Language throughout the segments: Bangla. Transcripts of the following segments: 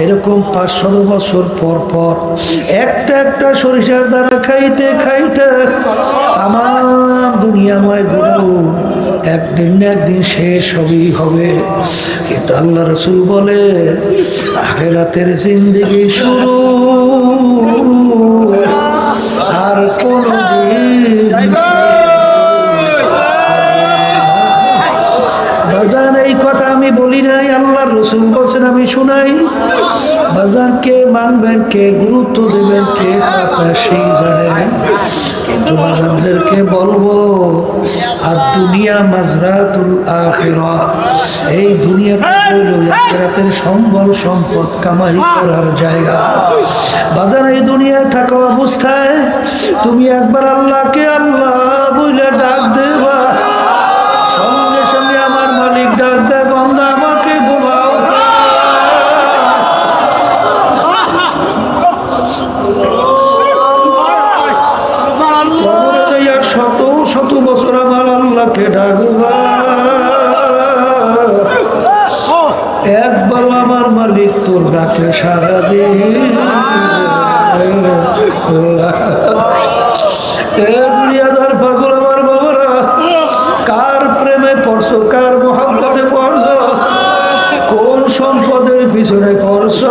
এরকম 500 বছর পর পর একটা একটা সরিষার দানা খাইতে খাইতে আমার দুনিয়াময় গুলো একদিন না একদিন শেষ হবেই হবে। কিন্তু আল্লাহ রাসূল বলে আখিরাতের জিন্দেগি শুরু আর কোনদিন বাজান। এই কথা আমি বলি নাই, আল্লাহর রাসূল বলছেন, আমি শুনাই। বাজান কে মানবেন, কে গুরুত্ব দেবেন, কে কথা সেই জানেন। কিন্তু বাজানদেরকে বলবো আর দুনিয়া মাজরাতুল আখিরাহ, এই দুনিয়াটা হলো আখিরাতের সম্বল সম্পদ কামাই করার জায়গা। বাজান এই দুনিয়ায় থাকা অবস্থায় তুমি একবার আল্লাহকে আল্লাহ বলে ডাক দেবা, সঙ্গে সঙ্গে আমার মালিক ডাক দেয়, বান্দা আমাকে বোলাও। শত শত বছর আমার আল্লাহকে ডাকবা, একবার আমার মালিক তোর ডাকে সারা দিন। দুনিয়াদার পাগল আমার বাবারা, কার প্রেমে পড়ছো, কার মহব্বতে পড়ছো, কোন সম্পদের পিছনে পড়ছো,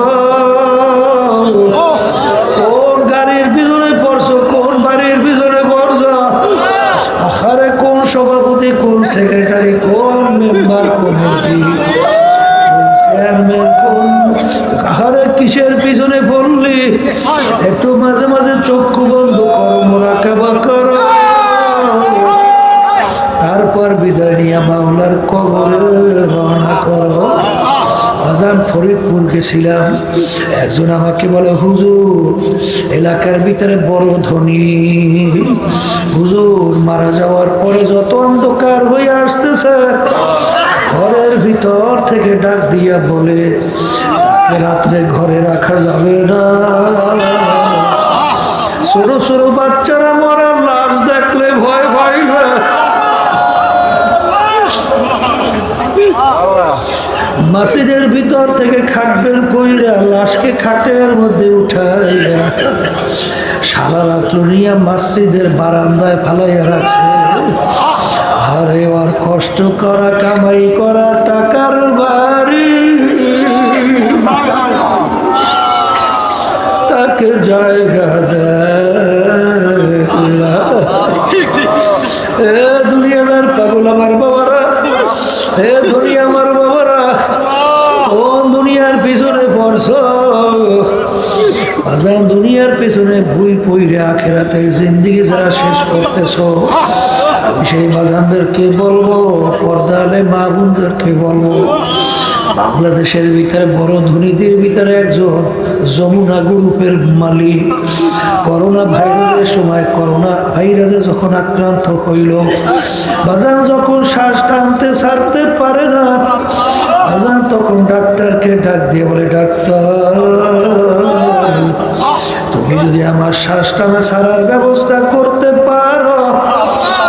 কোন গাড়ির পিছনে পড়ছো, কোন বাড়ির পিছনে পড়ছো, আরে কোন সভাপতি, কোন সেক্রেটারি, কোন মেম্বার, কোন এমপি, চেয়ারম্যান, কোন কাহারে কিসের পিছনে পড়লি, একটু মাঝে মাঝে চক্ষু বন্ধ করো, মুরাকাবা করো, তারপর বিদায় নিয়ে মাওলার কবরে রওনা করো। আজান ফরিদপুর গেছিলাম, একজন আমাকে বলে, হুজুর এলাকার ভিতরে বড় ধনী হুজুর মারা যাওয়ার পরে যত অন্ধকার হয়ে আসতেছে, ঘরের ভিতর থেকে ডাক দিয়া বলে রাত্রে ঘরে রাখা যাবে না, ছোট ছোট বাচ্চারা মরার লাশ দেখলে ভয় পাই না। মসজিদের ভিতর থেকে খাট বের কইরা লাশকে খাটের মধ্যে উঠাইয়া সারা রাত্র নিয়ে মসজিদের বারান্দায় ফালাইয়া রাখছে। আরে আর কষ্ট করা, কামাই করা টাকার বাড়ি, তাকে জায়গা দেয়। এ দুনিয়াদার পাগল আমার বাবারা, এ দুনিয়া আমার বাবারা, কোন দুনিয়ার পিছনে পড়ছো? আজান দুনিয়ার পিছনে ভুল পইরে আখিরাতের জিন্দেগি যারা শেষ করতেছো, আমি সেই বাজানদেরকে বলবো, পর্দালে মা বোনদেরকে বলবো, বাংলাদেশের ভিতরে বড় ধনীদের ভিতরে একজন যমুনা গ্রুপের মালিক করোনা ভাইরাসের সময়, করোনা ভাইরাসে যখন আক্রান্ত হইল, বাজান যখন শ্বাস টানতে ছাড়তে পারে না, বাজান তখন ডাক্তারকে ডাক দিয়ে বলে, ডাক্তার তুমি যদি আমার শ্বাস টানা ছাড়ার ব্যবস্থা করতে পারো,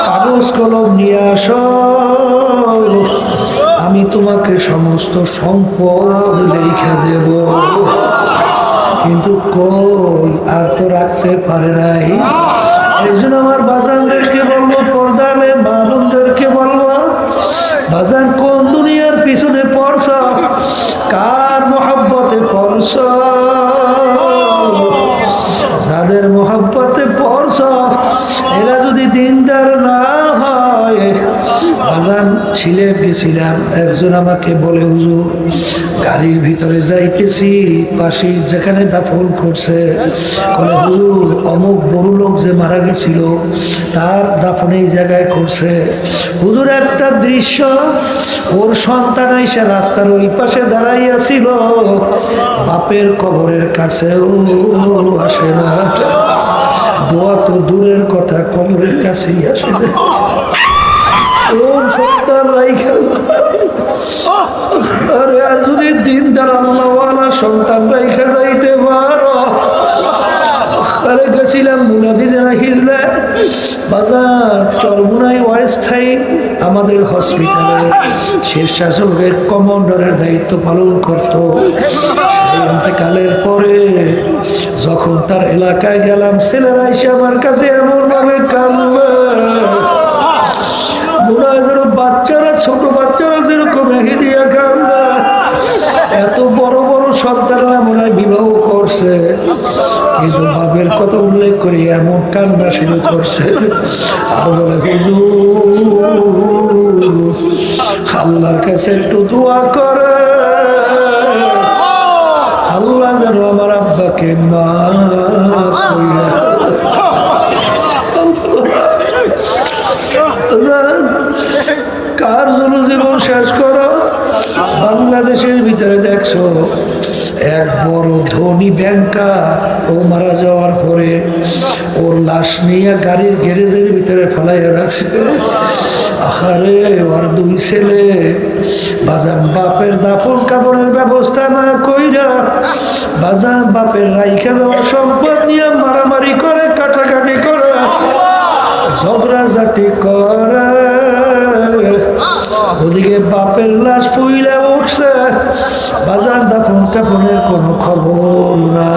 কাগজ কলম নিয়ে আসো, আমি তোমাকে সমস্ত সম্পদ লিখে দেব। কিন্তু কই, আর তো রাখতে পারে নাই। এই জন্য আমার বাজানদেরকে বলবো, পর্দালে বাজানদেরকে বলবো, বাজান কোন দুনিয়ার পিছনে পড়ছ, কার মহব্বতে পড়ছ, যাদের মহব্বতে পড়ছ এরা যদি দিনদার না হয়। বাজান সিলেট গেছিলাম, একজন আমাকে বলে, হুজুর গাড়ির ভিতরে যাইতেছি, পাশে যেখানে দাফন করছে, বলে হুজুর অমুক বড় লোক যে মারা গেছিল তার দাফন এই জায়গায় করছে। হুজুর একটা দৃশ্য, ওর সন্তান এসে রাস্তার ওই পাশে দাঁড়াইয়াছিল, বাপের কবরের কাছেও আসে না, দোয়া তো দূরের কথা, কবরের কাছেই আসে না। কোন সন্তান রাইখা, আরে আর যদি দিনদার আল্লাহওয়ালা সন্তান রাইখা যাইতে পারো, আরে গেছিলাম মুনাফিজানা হিজলা বাজার চরমুনাই অস্থায়ী আমাদের হসপিটালে স্বেচ্ছাসেবকের কমান্ডারের দায়িত্ব পালন করত। ইন্তেকালের পরে যখন তার এলাকায় গেলাম, ছেলেরা এসে আমার কাছে এমন ভাবে কাঁদলো, বাচ্চারা ছোট বাচ্চারা যেরকম হিদিয়া কান্দা, এত বড় বড় সন্তানরা মনে হয় বিবাহ করছে, কিন্তু বাপের কথা উল্লেখ করি এমন কান্না শুরু করছে। আর বলে আল্লাহর কাছে একটু দোয়া করে, আল্লাহ যেন আমার আব্বাকে মাফ কইরা। কার জন্য জীবন শেষ করো? বাংলাদেশের ভিতরে দেখছো এক বড় ধনী ব্যাংকার, ও মারা যাওয়ার পরে ওর লাশ নিয়ে গাড়ির গ্যারেজের ভিতরে ফেলাইয়া রাখছে। আরে ওর দুই ছেলে বাজান বাপের দাফন কাপড়ের ব্যবস্থা না কইরা বাজান বাপের রাইখা দেওয়া সম্পদ নিয়ে মারামারি করে, কাটাকাটি করে, ঝগড়াঝাটি করে। ওদিকে বাপের লাশ পুইলা উঠছে, বাজার দাফন কাপড়ের কোনো খবর না।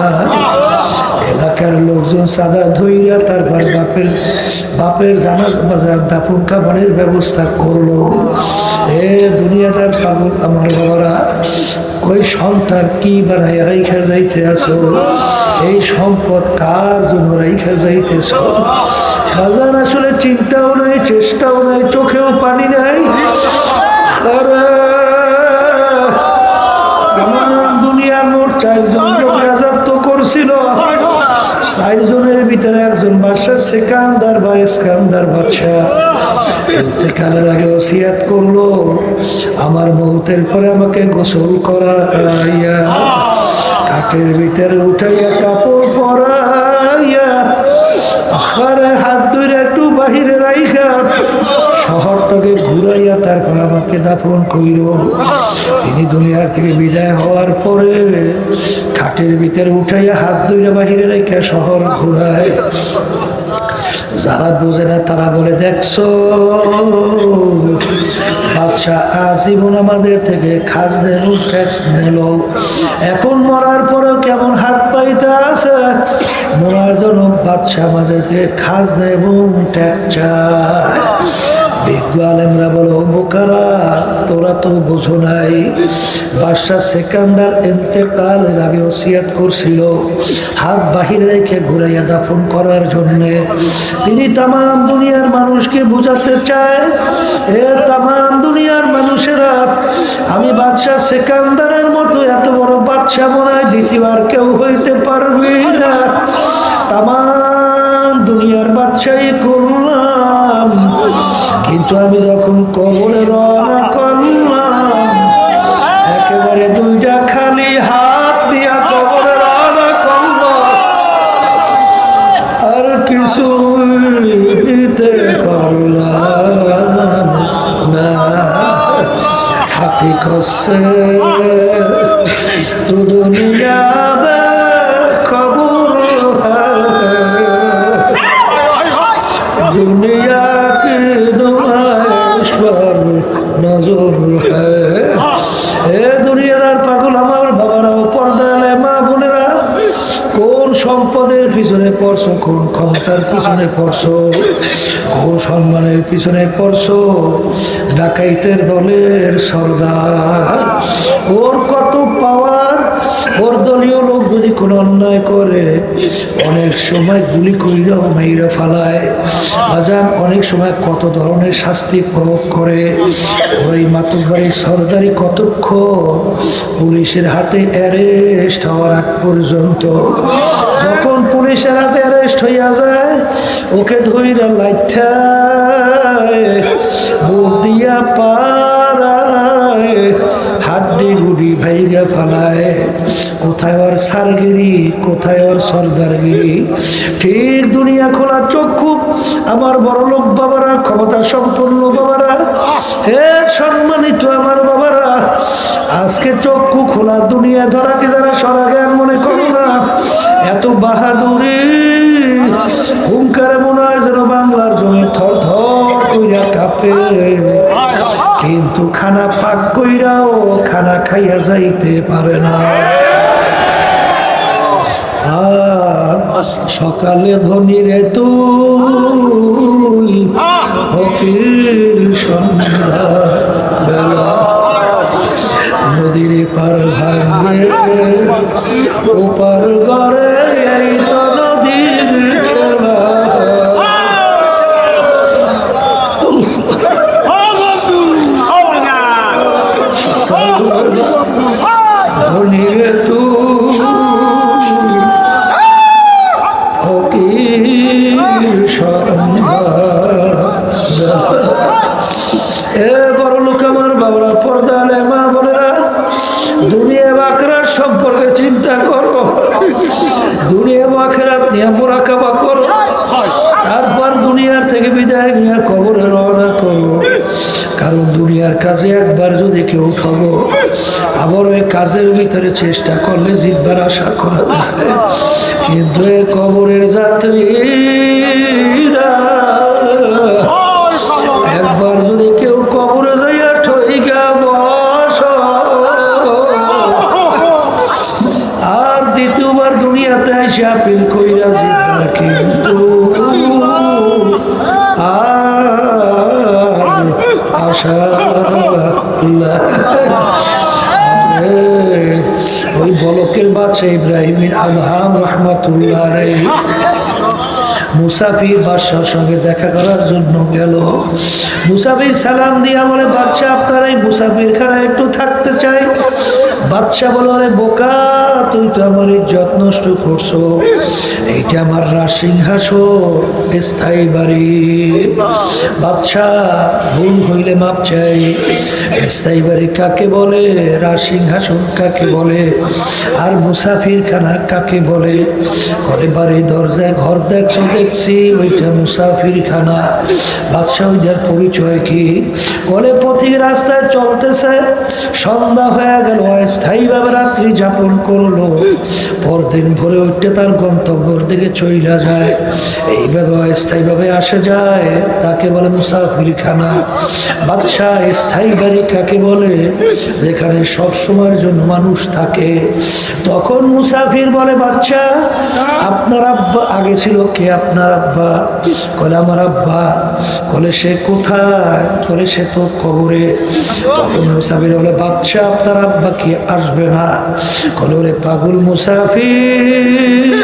এলাকার লোকজন সাদা ধইরা তারপর বাপের বাজার দাফন কাপড়ের ব্যবস্থা করলো। এ দুনিয়াদার পাগল আমার বাবারা, ওই সন্তান কি বানাইয়া রাইখা যাইতে আসো? এই সম্পদ কার জন্য রাইখা যাইতেছ? বাজার আসলে চিন্তাও নাই, চেষ্টাও নাই, চোখেও পানি নাই। আমার দুনিয়ার মোট 4 জন লোক রাজত্ব করছিল। 4 জনের ভিতরে একজন বাদশা সেকান্দার বা ইস্কান্দার বাদশা ইন্তেকালের আগে ওসিয়াত করলো, আমার মৌতের পরে আমাকে গোসল করাইয়া কাঠের ভিতরে উঠাইয়া কাপড় পরাইয়া আখারে হাত ধরে একটু বাহিরে রাইখা শহরটাকে ঘুরাইয়া তারপর আমাকে দাফন কইল। তিনি দুনিয়ার থেকে বিদায় হওয়ার পরে খাটের ভিতরে উঠাইয়া হাত ধরে বাহিরে রেখে শহর ঘুরায়। যারা বোঝে না তারা বলে, দেখছো বাদশা আজীবন আমাদের থেকে খাজনা ট্যাক্স নিল, এখন মরার পরেও কেমন হাত পাইতে আছে, মরার জন্য বাদশা আমাদের থেকে খাজনা এবং ট্যাক্স চায়। বিজ্ঞ আলেমরা বলো, বোকারা তোরা তো বোঝো নাই, বাদশা সেকান্দার ইন্তেকালের আগে ওসিয়াত করছিল হাত বাহিরে রেখে ঘুরাইয়া দাফন করার জন্যে। তিনি তামাম দুনিয়ার মানুষকে বুঝাতে চায়, এ তামাম দুনিয়ার মানুষেরা, আমি বাদশা সেকান্দারের মতো এত বড় বাদশা মনে হয় দ্বিতীয়বার কেউ হইতে পারবে না। তামাম দুনিয়ার বাদশাই করলাম, কিন্তু আমি যখন কবরে রওনা করলাম একেবারে 2টা খালি হাত দিয়া কবরে রওনা করলাম, আর কিছু দিতে পারলাম না। হাকিকত সে তো দুনিয়া খবর দুনিয়া কি নজর হে দুনিয়ার পাগল আমার বাবারাও পর্দালে মা বোনেরা, কোন সম্পদের পিছনে পড়ছো, কোন ক্ষমতার পিছনে পড়ছো, কোন সম্মানের পিছনে পড়ছো? ডাকাইতের দলের সর্দার, ওর কত পাওয়ার, ওর দলীয় লোক যদি কোনো অন্যায় করে অনেক সময় গুলি কইরাও মাইরা ফালায়। বাজান অনেক সময় কত ধরনের শাস্তি প্রয়োগ করে। ওই মাতুব্বাড়ি সর্দারি কতক্ষণ পুলিশের হাতে অ্যারেস্ট হওয়ার আগ পর্যন্ত, যখন পুলিশের হাতে অ্যারেস্ট হইয়া যায় ওকে ধইরা লাইঠায় বুক দিয়া পাড়ায় হাড্ডি গুডি ভাইগা ফালায়। কোথায় ওর সারগিরি, কোথায় ওর সর্দারগিরি? ঠিক দুনিয়া খোলা চক্ষু আমার বড় লোক বাবারা, ক্ষমতা সম্পন্ন বাবারা, হে সম্মানিত আমার বাবারা, আজকে চক্ষু খোলা দুনিয়া ধরাকে যারা সরা জ্ঞান মনে করো না, এত বাহাদুরি থাকে, কিন্তু খানা পাক কইরাও খানা খাইয়া যাইতে পারে না। আর সকালে ধনী রে তুই, ফকির সন্ধ্যা বেলা, নদীর পার ভাঙে ওপার গড়ে এই তো নদীর খেলা। ধনী রে তুই, ফকির সন্ধ্যা বেলা। এ বড় লোক আমার বাবারা, পর্দা আলে মা বোনেরা, দুনিয়া আখিরাত সম্পর্কে চিন্তা করো, দুনিয়া আখিরাত নিয়ে মুরাকাবা করো, তারপর দুনিয়ার থেকে বিদায় নিয়ে কবরে রওনা করো। কারণ দুনিয়ার কাজে একবার যদি কেউ ঠগো, আবার ওই কাজের ভিতরে চেষ্টা করলে জিতবার আশা করা যায়। কিন্তু এ কবরের যাত্রীরা একবার যদি কেউ কবরে যাইয়া ঠইগা বস, আর দ্বিতীয়বার দুনিয়াতে এসে আপিল কইরা জিতবা কিন্তু আর আশা ওই বলকের বাচ্চা ইব্রাহিমের আদহাম রহমাতুল্লাহ আলাইহি মুসাফির বাদশার সঙ্গে দেখা করার জন্য গেল। মুসাফির সালাম দিয়া বলে, বাদশা আপনার এই মুসাফির খানায় একটু থাকতে চাই। বাদশা বলে, আরে বোকা, তুই তো আমার ইজ্জত নষ্ট করছো, এইটা আমার রাজসিংহাসন, স্থায়ী বাড়ি। বাদশা ভুল হইলে মাপ চাই। স্থায়ী বাড়ি কাকে বলে, রাজসিংহাসন কাকে বলে, আর মুসাফির খানা কাকে বলে? ঘরে বাড়ি দরজায় ঘর দেখছো, দেখছি ওইটা মুসাফির খানা। বাদশা ওইটার পরিচয় কি? বলে পথিক রাস্তায় চলতেছে, সন্ধ্যা হয়ে গেল, স্থায়ীভাবে রাত্রি যাপন করলো, পরদিন ভোরে উঠতে তার গন্তব্যের দিকে চইলা যায়। এইভাবে স্থায়ীভাবে আসে যায়, তাকে বলে মুসাফির খানা। বাদশা স্থায়ী বাড়ি কাকে বলে? যেখানে সব সময়ের জন্য মানুষ থাকে। তখন মুসাফির বলে, বাদশা আপনার আব্বা আগে ছিল কে? আপনার আব্বা? বলে আমার আব্বা। বলে সে কোথায়? বলে সে তো কবরে। তখন মুসাফির বলে, বাদশা আপনার আব্বা কি আসবে না? বলে ওরে পাগল মুসাফির,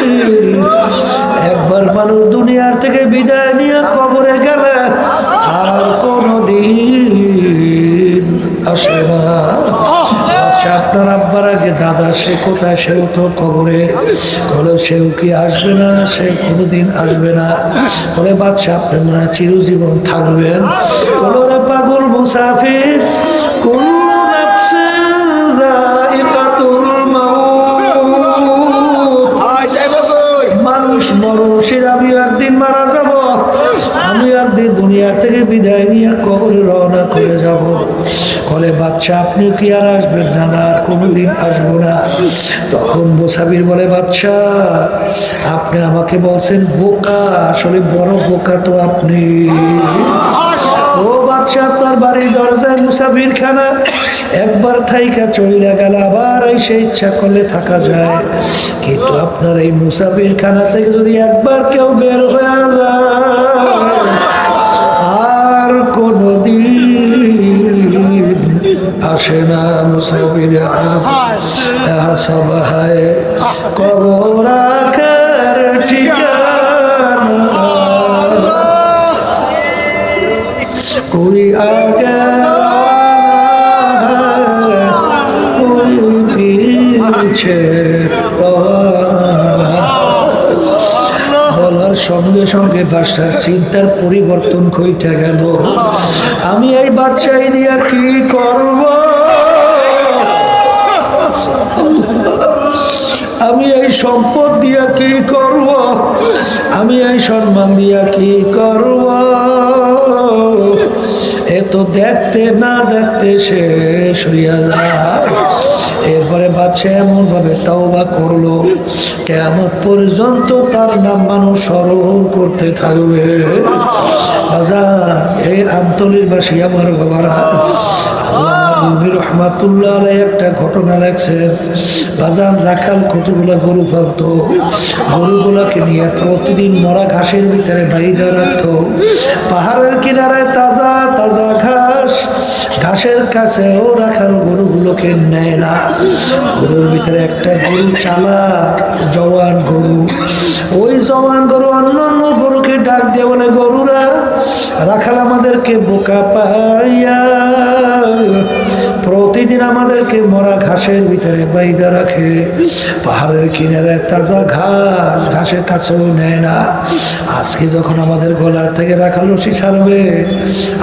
একবার মানুষ দুনিয়ার থেকে বিদায় নিয়ে কবরে গেলে আর কোনদিন আসে না। আপনার আব্বার আগে দাদা সে কোথায়? সেও তো কবরে। বলে সেও কি আসবে না? সে কোনোদিন আসবে না। বলে বাদশা আপনি মনে হয় চিরজীবন থাকবেন। বলো রে পাগল মুসাফির, কুল্লু নাফসিন যায়িকাতুল মাউত, মানুষ মরণশীল, আমিও একদিন মারা যাব, আমি একদিন দুনিয়ার থেকে বিদায় নিয়ে কবরে রওনা করে যাব। বলে বাদশা আপনি কি আর আসবেন না? না, আর কোনোদিন আসবো না। তখন মুসাফির বলে, বাদশা আপনি আমাকে বলছেন বোকা, আসলে বড় বোকা তো আপনি। ও বাদশা আপনার বাড়ির দরজায় মুসাফির খানা, একবার থাইকা চইলা গেল, আবার এসে ইচ্ছা করলে থাকা যায়। কিন্তু আপনার এই মুসাফির খানা থেকে যদি একবার কেউ বের হয়ে যায়, আর কোনদিন আসে না। মুসাফির সব হায় কবর আখের ঠিকানা, कोई आगे कोई पीछे। বলার সঙ্গে সঙ্গে বাদশার চিন্তার পরিবর্তন ঘটে গেল। আমি এই বাদশাহী দিয়া কি করব? আমি এই সম্পদ দিয়া কি করব? আমি এই সম্মান দিয়া কি করব? এ তো দেখতে না দেখতে শেষ হইয়া যায়। এরপরে বাদশা এমন ভাবে তাওবা করলো, কিয়ামত পর্যন্ত তার নাম মানুষ স্মরণ করতে থাকবে। এই আমতলির বাসী আমার বাবারা, রহমাতুল্লাহ আলাই একটা ঘটনা লেখছেন। বাজান রাখাল কতগুলা গরু পালতো, গরুগুলাকে নিয়ে প্রতিদিন মরা ঘাসের ভিতরে বাইরে রাখতো। পাহাড়ের কিনারায় তাজা তাজা ঘাস, ঘাসের কাছেও রাখাল গরুগুলোকে নেয় না। গরুর ভিতরে একটা গরু চালা জওয়ান গরু, ওই জওয়ান গরু অন্যান্য গরুকে ডাক দিয়ে বলে, গরুরা রাখাল আমাদেরকে বোকা পাইয়া প্রতিদিন আমাদেরকে মরা ঘাসের ভিতরে বাইদা রাখে, পাহাড়ের কিনারে তাজা ঘাস, ঘাসের কাছেও নেয় না। আজকে যখন আমাদের গলার থেকে রাখাল রশি ছাড়বে,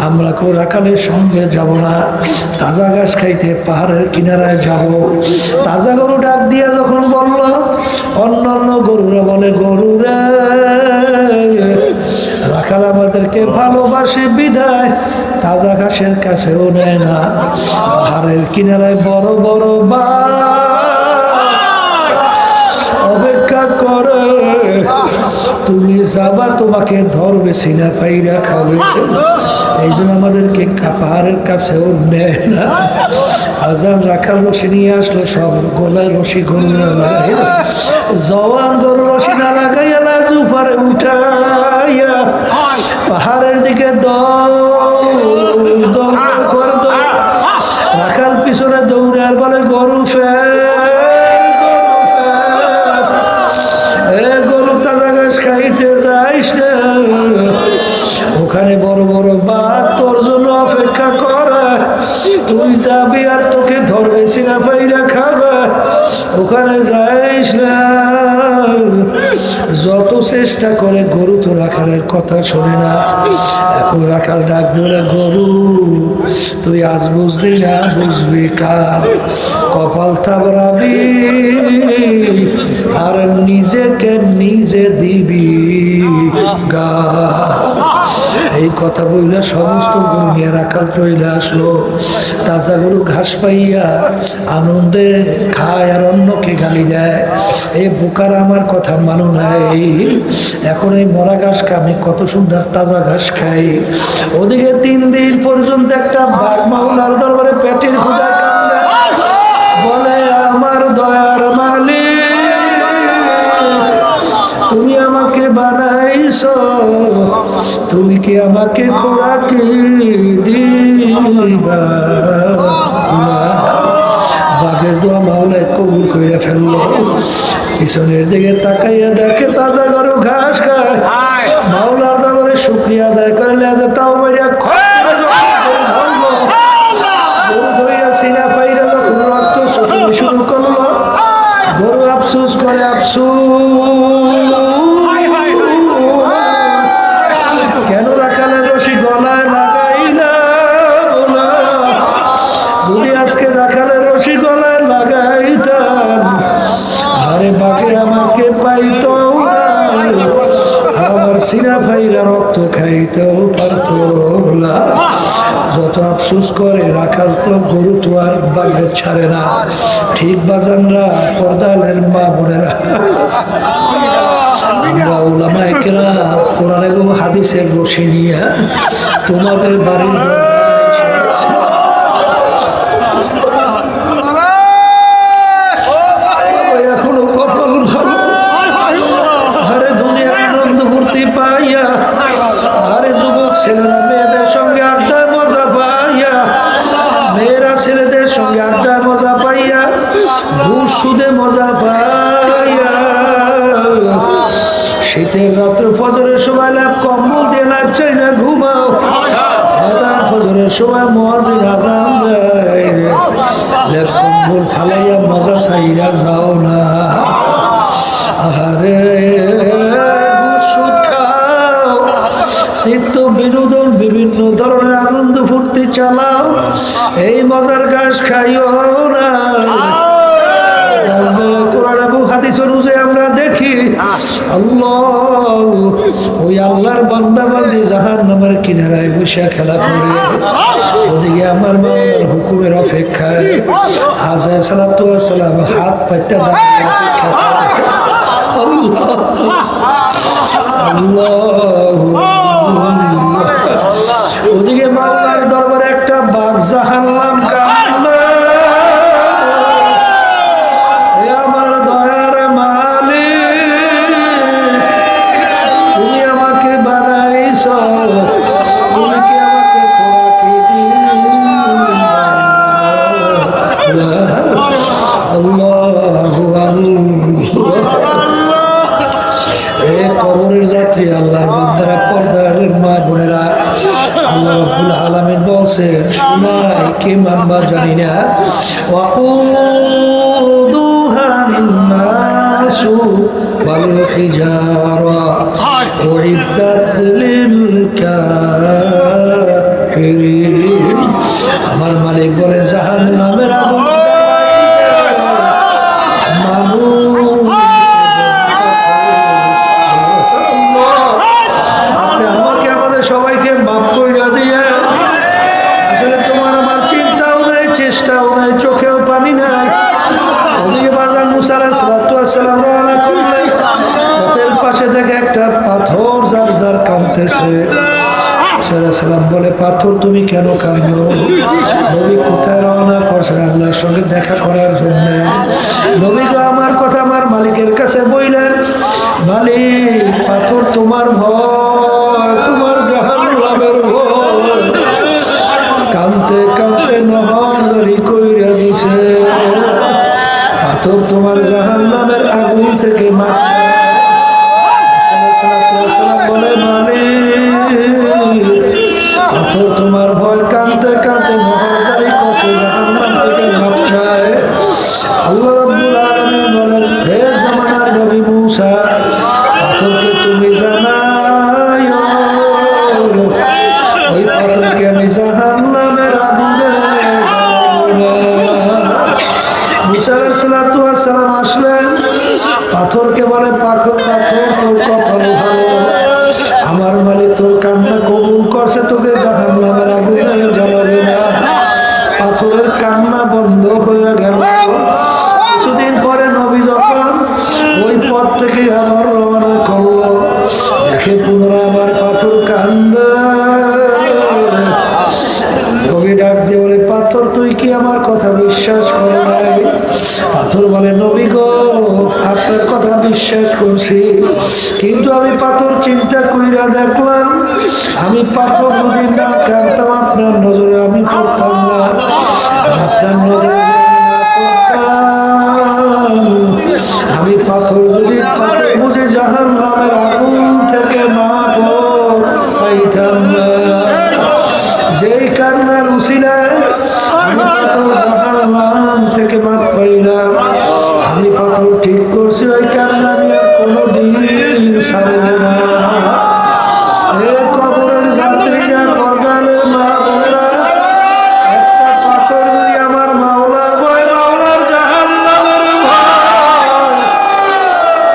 আমরা কেউ রাখালের সঙ্গে যাব না, তাজা ঘাস খাইতে পাহাড়ের কিনারায় যাব। তাজা গরু ডাক দিয়া যখন বলল, অন্যান্য গরুরা বলে, গরুরা রাখাল আমাদেরকে ভালোবাসে বিধায় তাজা ঘাসের কাছেও নেয় না, পাহাড়ের কিনারায় বড় বড় অপেক্ষা করে, তুমি যাবা তোমাকে ধরবে, সিনা পাইরা খাবে, এই জন্য আমাদেরকে পাহাড়ের কাছেও নেয় না। আজান রাখাল রশি নিয়ে আসলো, সব গলায় রশি গরু লাগাই, জওয়ান গরু রশি না লাগাইয়া লাজ উপরে উঠাইয়া পাহাড়ের দিকে রাখাল পিছনে দৌড়ে আর বলে, গরু গরু তাজা ঘাস খাইতে যাইস না, ওখানে বড় বড় বাঘ তোর জন্য অপেক্ষা করে, তুই যাবি আর তোকে ধরবে, সিনা পাইরা খাবে, ওখানে যাইস না। যত চেষ্টা করে গরু তো রাখালের কথা শোনে না। এখন রাখাল ডাক ধরে, গরু তুই আজ বুঝলি না, বুঝবি কার, কপাল থাবড়াবি আর নিজেকে নিজে দিবি গা। এই কথা বইলা সমস্ত গরু নিয়ে রাখাল চলে আসলো। তাজা গরু ঘাস পাইয়া আনন্দে খায় আর অন্যকে গালি দেয়, এই বোকার আমার কথা মানো নাই, এখন এই মরা ঘাস আমি কত সুন্দর তাজা ঘাস খাই। ওদিকে 3 দিন পর্যন্ত একটা বাঘ মাওলার দরবারে পেটের ক্ষুধা কান্দে, বলে, আমার দয়ার মালিক, তুমি আমাকে বানাইছো, তুমি কি আমাকে খোরাকি দিবা? বাঘের দোয়া মাওলায় কবুল করে ফেললো। পিছনের দিকে তাকাইয়া দেখে তাজা গরু ঘাস খায়, মাওলার দরবারে শুকরিয়া আদায় করলে আজ তাও বাইরা সিনা পাইরা যখন রক্ত শুরু করলো, গরু আফসোস করে, কেন রাখালের রশি গলায় লাগাইলা, যদি আজকে রাখালের রশি গলায় লাগাইতাম, আরে বাঘে আমাকে পাইতো, আমার সিনা ভাইরা রক্ত খাইতেও পারত না। যত আফসোস করে রাখাল তো গরু তো আর বাঘের ছাড়ে না। ঠিক বাজানরা, পর্দালের মা বোনেরা, আমরা উলামায়ে কেরাম কোরআন এবং হাদিসের রশি নিয়ে তোমাদের বাড়ির এখনো কপাল ভালো, আরে দুনিয়া আনন্দ ফুর্তি পাইয়া, আরে যুবক ছেলেরা মেয়েদের সঙ্গে আড্ডায় মজা পাইয়া, মেয়েরা ছেলেদের সঙ্গে আড্ডায় মজা পাইয়া, ঘুষ সুদে মজা পাইয়া, শীতের রাত্র ফজরের সময় ল্যাপ কম্বল দিয়ে লাইট চাই না ঘুমাও, বাজার ফজরের সময় মুয়াজ্জিন আযান দেয়, ল্যাপ কম্বল ফালাইয়া মজা চাইরা যাও না। আরে সুদ খাও, চিত্ত বিনোদন বিভিন্ন ধরনের আনন্দ ফুর্তি চালাও, এই মজার ঘাস খাইও না। কোরআন এবং হাদিস অনুযায়ী আমরা দেখি, আল্লাহ ওই আল্লাহর বান্দা বান্দি জাহান্নামের কিনারায় বসে খেলা করে, ওদিকে আমার মাওলার হুকুমের অপেক্ষায় আজায় সালাতু ওয়াস সালাম হাত পাইতে দাঁড়িয়ে অপেক্ষা করে। ওদিকে মাওলার দরবারে একটা বাঘ জাহান্নাম কাঁদবে, আমার দয়ার মালিক তুমি আমাকে বানাইছ, তুমি কি আমাকে খোরাকি দিবা? আল্লাহু কবরের যাত্রী আল্লাহর বান্দারা, পর্দার মা বোনেরা, আল্লাহ রাব্বুল আলামিন বলছেন শোনাই কে মানবা জানি না, ওয়াকুদুহান নাসু ওয়াল হিজারা উইদ্দাত লিল কাফিরিন। আমার মালিক বলে জাহান্নামের আগুন সবাইকে মাফ কইরা দিয়ে, আসলে তোমার আমার চিন্তাও নাই, চেষ্টাও নাই, চোখেও পানি নাই। ওদিকে বাজার মুসা আলাইহিস সালাম রওনা করলেন, পথের পাশে দেখে একটা পাথর যার যার কাঁদতেছে। সালাম বলে পাথর তুমি কেন কাঁদো? নবী কোথায় রওনা করছেন? আল্লাহর সঙ্গে দেখা করার জন্য। নবী তো আমার কথা আমার মালিকের কাছে বললেন, মালিক পাথর তোমার ভয়, তোমার জাহান্নামের ভয়। কাঁদতে কাঁদতে নহরি কইরা দিছে, পাথর তোমার জাহান্নামের আগুন থেকে মারছে। বলে মালিক পাথর তোমার ভয়, কাঁদতে কাঁদতে নহরি করছে, জাহান্নাম থেকে মারছে। আল্লাহ রাব্বুল আলামিন বলেন, হে জামানার নবী মুসা, পাথরকে তুমি জানাইও ওই পাথরকে আমি জাহান্নামের আগুনে মুসা আলাইহিস সালাম আসলেন, পাথরকে বলে পাথর তোর কপাল ভালো, আমার মালিক তোর কান্না কবুল করছে, তোকে জাহান্নামের আগুনে জ্বালাবে না। পাথরের কান্না বন্ধ হয়ে গেল। কিছুদিন পরে নবী যখন ওই পথ থেকে আবার রওনা করলো, দেখে পুনরায় আবার পাথর কান্দে। নবী ডাক দিয়ে বলে, পাথর তুই কি আমার কথা বিশ্বাস করো নাই? পাথর বলে, নবী গো আপনার কথা বিশ্বাস করছি, কিন্তু আমি পাথর চিন্তা কইরা দেখলাম, আমি পাথর যদি না কাঁদতাম আপনার নজরে আমি পড়তাম না, আপনার নজরে আমি পাথর যদি পাথর বুঝে জাহান্নামের আগুন থেকে মাপ পাইতাম না। যেই কান্নার উসিলায় আমি পাথর জাহান্নাম থেকে মাপ পাইলাম, আমি পাথর ঠিক করছি, ওই কান্না আমি আর কোনোদিন ছাড়ব না। কবরের যাত্রীরা, পর্দারের মা বোনেরা, একটা পাথর যদি আমার মাওলার ভয়, মাওলার জাহান্নামের ভয়,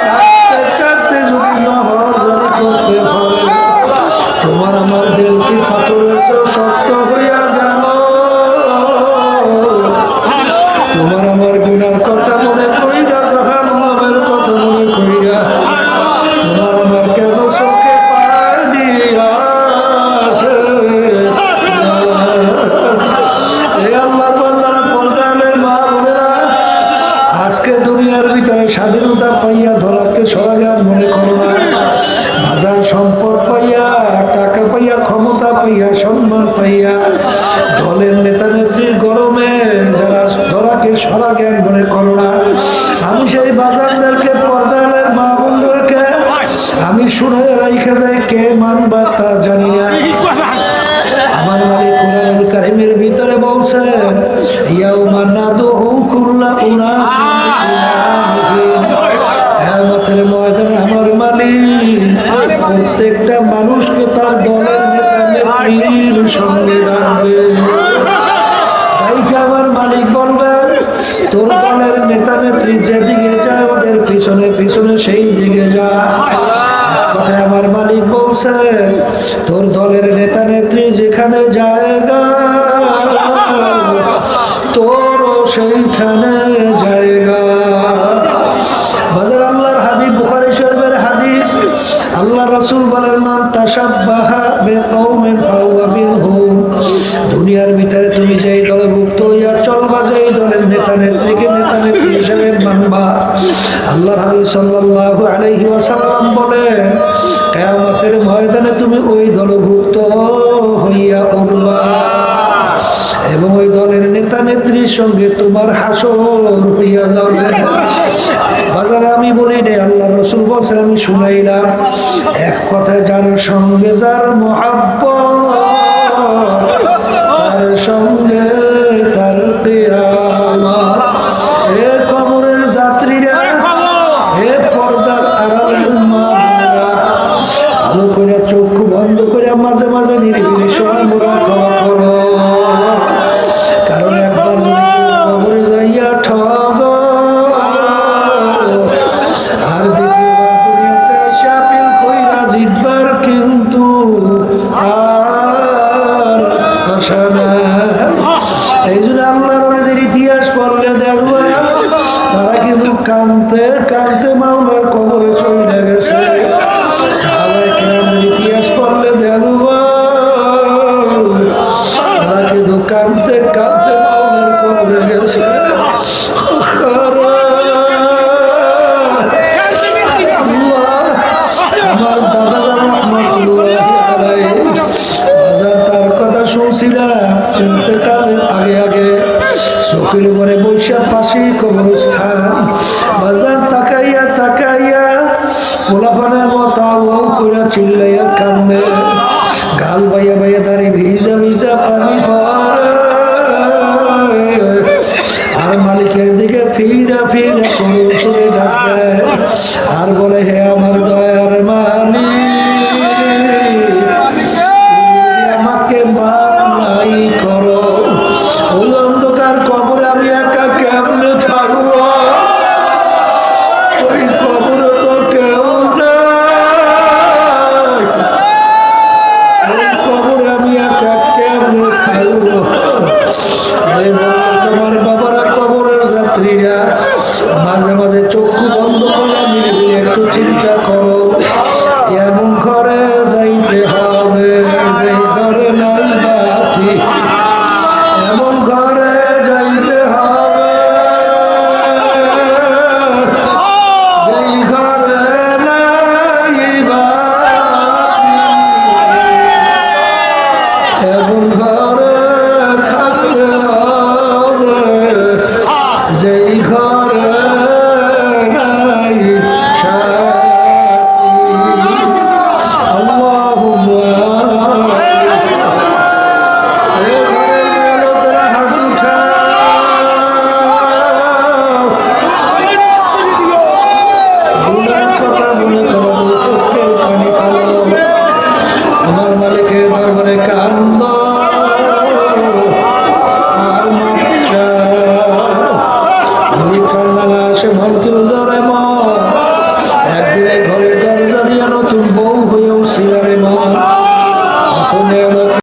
কাঁদতে কাঁদতে যদি নহর জারি করতে পারে, তোমার আমার দিল কি পাথরের চেয়েও শক্ত হইয়া গেল? তোমার আমার গুনার কথা মনে কইরা, জাহান্নামের কথা মনে কইরা, তোমার আমার কেন চোখে পানি আসে? এই আল্লাহর বান্দারা, পর্দারের মা বোনেরা, আজকে দুনিয়ার ভিতরে স্বাধীনতা পাইয়া ধরাকে সরাগান মনে করো না। হাজার সম্পদ পাইয়া, টাকা পাইয়া, ক্ষমতা পাইয়া, সম্মান পাইয়া, দলের নেতা নেত্রীর গরমে যারা ধরাকে সরা জ্ঞান মনে করো না। আমি সেই বাজারদেরকে, পর্দারের মা বন্ধুকে আমি শুনে রাইখা যাই, কে মানবা তা জানি না। আমার মালিক কুরআনুল কারীমের ভিতরে বলছেন, ইয়াউমা নাদউ কুল্লা উনাসিন বিইমামিহিম, কিয়ামতের ময়দানে আমার মালিক প্রত্যেকটা মানুষকে তার দলের নেতা নেত্রীর সঙ্গে ডাকবে। তাই আমার মালিক বলবেন, তোর দলের নেতা নেত্রী যেদিকে যায় ওদের পিছনে পিছনে সেই দিকে যা। কথায় আমার মালিক বলছে, তোর দলের নেতা নেত্রী যেখানে জায়গা বাজার আল্লাহর হাবিব বুখারী শরীফের হাদিস, আল্লাহ রাসূল বলেন মান তাশাব্বাহা বিকওমিন ফাহুয়া মিনহুম। দুনিয়ার ভিতরে তুমি যেই দলভুক্ত হইয়া চলবা, যেই দলের নেতা নেত্রীকে নেতা নেত্রী হিসেবে মানবা, আল্লাহর হাবিব সাল্লাল্লাহু আলাইহি ওয়াসাল্লাম বলেন কিয়ামতের ময়দানে তুমি ওই দলভুক্ত হইয়া উঠবা এবং ওই দলের নেতা নেত্রীর সঙ্গে তোমার হাসর হইয়া যাবে। বাজারে আমি বলি রে, আল্লাহ রাসূল বলছেন, আমি শুনাইলাম। এক কথায় যার সঙ্গে যার মহাব্বত, তার সঙ্গে তার কিয়ামত। হে কবরের যাত্রীরা, হে পর্দার আড়ালের মা-বোনেরা, ভালো করে চক্ষু বন্ধ করে মাঝে মাঝে নিরিবিলি সময় মুরাকাবা করো। কারণ একবার যদি কবরে যাইয়া ঠগ, আর দ্বিতীয়বার দুনিয়াতে এসে আপিল কইরা জিতবার কিন্তু আর আশা নাই। এই জন্য আল্লাহর ওলিদের ইতিহাস পড়লে দেখবো তারা কিন্তু কাঁদতে কাঁদতে মাওলার কবরে চলে গেছে। সাহাবায়ে কেরামের ইতিহাস পড়লে দেখবো তারা কিন্তু কাঁদতে কাঁদতে মাওলার কবরে গেছে। আমার দাদা রহমাতুল্লাহি আলাইহি, তার কথা শুনছিলাম ইন্তেকালের আগে আগে, চোখের উপরে বৈশা পাশে কবরস্থান। বাজার তাকাইয়া তাকাইয়া পোলাপানের মতো করে চিল্লাইয়া কান্দে, গাল বাইয়া বাইয়া দাঁড়ি ভিজা ভিজা পানি পড়ে, আর মালিকের দিকে ফিরা ফিরা করে ছুড়ে ডাকে আর বলে, হে আমার দয়ার মালিক, আমাকে মাই করো। ওই অন্ধকার কবরে আমি একা কেমনে থাকবো? ওই কবরে তো কেউ নাই, ওই কবরে আমি একা কেমনে থাকবো? তোমার বাবারা কবরের যাত্রীরা মাঝে মাঝে চক্ষু বন্ধ করে নিরিবিলি একটু চিন্তা করো, এমন ঘরে যাইতে হবে যে ঘরে নাই বাতি, এমন ঘরে যাইতে হবে যেই ঘরে নাই বাতি, এমন ঘরে থাকতে হবে যেই ঘরে নাই শান্তি। আল্লাহুম্মা হে ঘরের লোকেরা হাত উঠাও, গুনার কথা মনে করো, চোখের পানি ফেলো, আমার মালিকের দরবারে কান্দো আর মাপ চাও। যদি কান্না না আসে মনকে